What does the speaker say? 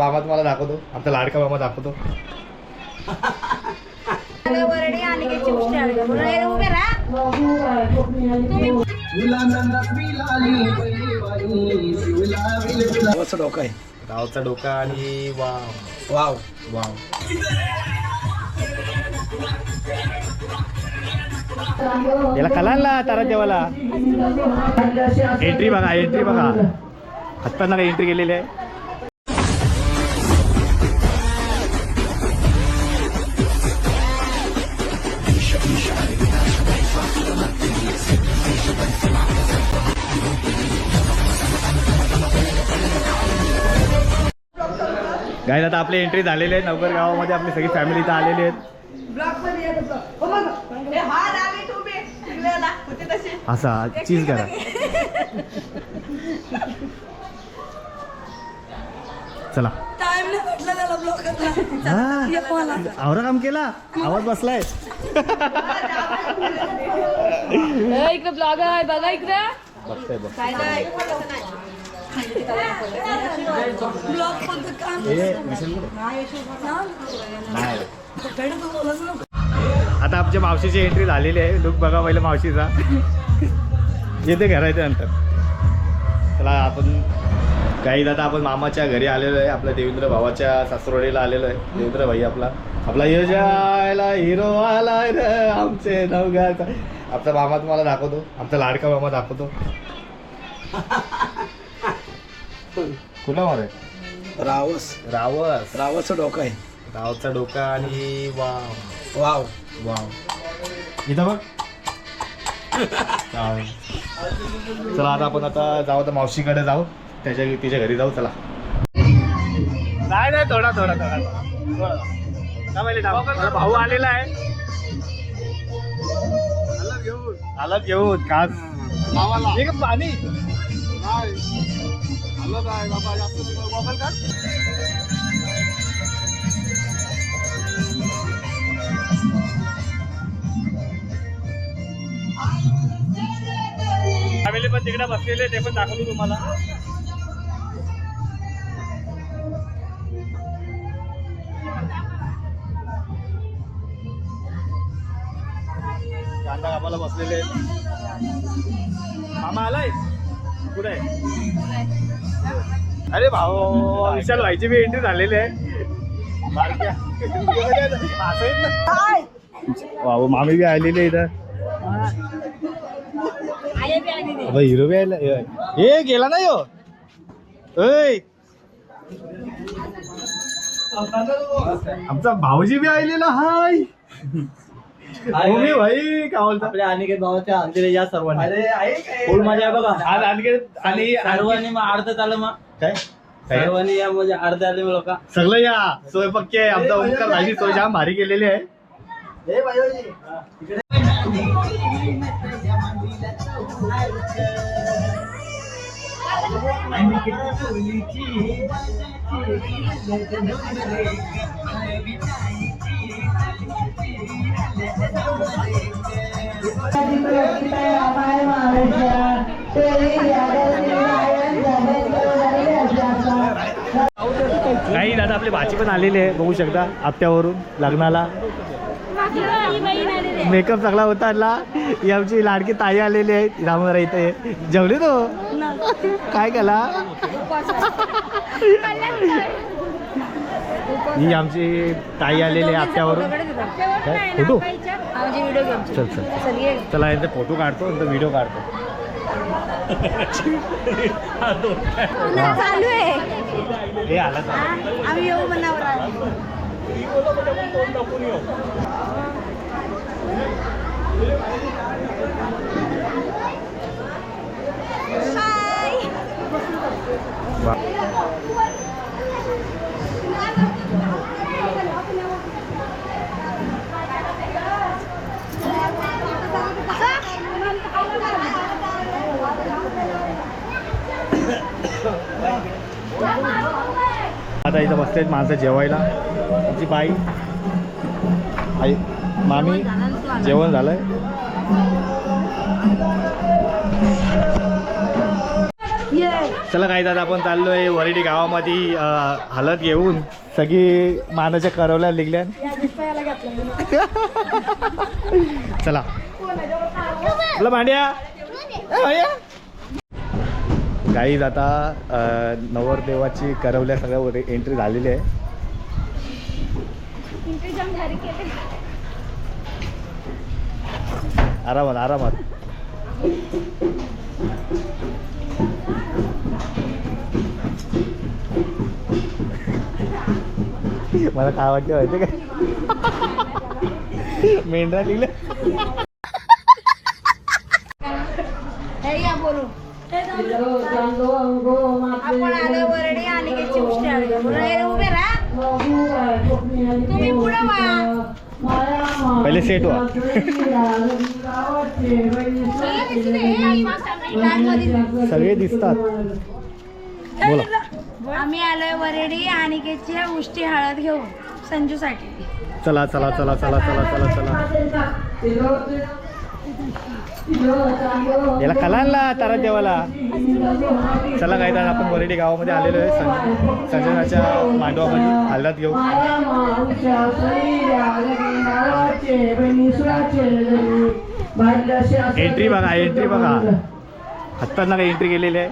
मामा तुम्हाला दाखवतो, आमचा लाडका मामा दाखवतो. गावाचा डोका आहे, गावचा डोका आणि वाव वाव वाव. याला कलांला तारा देवाला. एंट्री बघा, एंट्री बघा, हातांना काही एंट्री केलेली आहे. गाईज आता आपली एंट्री झालेली आहे नवघर गावामध्ये. आपली सगळी फॅमिली इथं आलेली आहेत. असा चीज करा. चला आवरा काम केला, आवाज बसलाय. इकडे ब्लॉगर आहे बघा, इकडे बघताय बघ. आता आमच्या मावशीची एंट्री झालेली आहे. लुक बघा पहिलं मावशीचा. येते घराच्या नंतर. चला आपण काही आता आपण मामाच्या घरी आलेलो आहे. आपल्या देवेंद्र भावाच्या सासरवाडीला आलेलो आहे. देवेंद्र भाई आपला यजायला हिरो आला रे आमचे नवघाचा. आमचा मामा तुम्हाला दाखवतो, आमचा लाडका मामा दाखवतो. कुठला मार आहे? रावस रावस. रावाचा डोका आहे, गावचा डोका आणि वाव वाव वाव. इथं बघ. चला आता आपण जाऊ तर मावशीकडे जाऊ, तिच्या घरी जाऊ. चला. नाही थोडा मला भाऊ आलेला आहे. आला घेऊन खास पाणी. फॅमिली पण तिकडे बसलेले, ते पण दाखवतो तुम्हाला. कांदा कापायला बसलेले. मामा आलाय कुठे? अरे भाऊ विशाल भाईची बी एंट्री झालेली आहे. भाऊ मामी बी आलेली आहे इथं. हिरो बी आला. हे गेला ना यो. आमचा भाऊजी बी आलेला. हाय मम्मी भाई काय बोलतो? आपल्या अनिकेत भावाच्या अंजली या सर्वांनी फुल मजा आहे बघा. आज अनिकेत आणि सर्वांनी मग अर्ध आलं मग काय सर्वांनी या म्हणजे अर्ध आले मग लोक सगळं या सोय पक्की आहे. आमचा ओंकार भाजी सोय जाम भारी केलेली आहे. काही दादा आपली भाची पण आलेली आहे, बघू शकता आत्यावरून लग्नाला. मेकअप सगळा होता ना. ही आमची लाडकी ताई आलेली आहे रामोरा इथे. जेवली तो काय केला? ही आमची ताई आलेली आहे आत्यावरून. फोटो चल चल चला यांचे फोटो काढतो नंतर व्हिडिओ काढतो. चालू आहे. हे आला आम्ही येऊ मनावर. आता इथं बसलेत माणसं जेवायला. आमची बाई आई मामी जेवण झालंय. ये चला काही दादा आपण चाललोय वरडी गावामध्ये हालत घेऊन सगळी मानाच्या करवल्या निघल्या. चला चला भांड्या गाईज आता नवरदेवाची करवल्या सगळ्या एंट्री झालेली आहे. आरामात आरामात. मला काय वाटलं माहिती काय मेंढरा निघलं. बोलू आपण आलो वरडी आणि उभे राहा तुम्ही पुढे पहिले सेट व्हा. सगळे दिसतात. बोला. आम्ही आलोय वरडी अनिकेतची उष्टी हळद घेऊन संजूसाठी. चला चला चला चला चला चला चला. याला कलांला तारा देवाला. चला काय तर आपण वरडी गावामध्ये आलेलो आहे संजनाच्या मांडवामध्ये हळद घेऊ. एंट्री बघा एंट्री बघा. आत्ताच ना एंट्री केलेली आहे.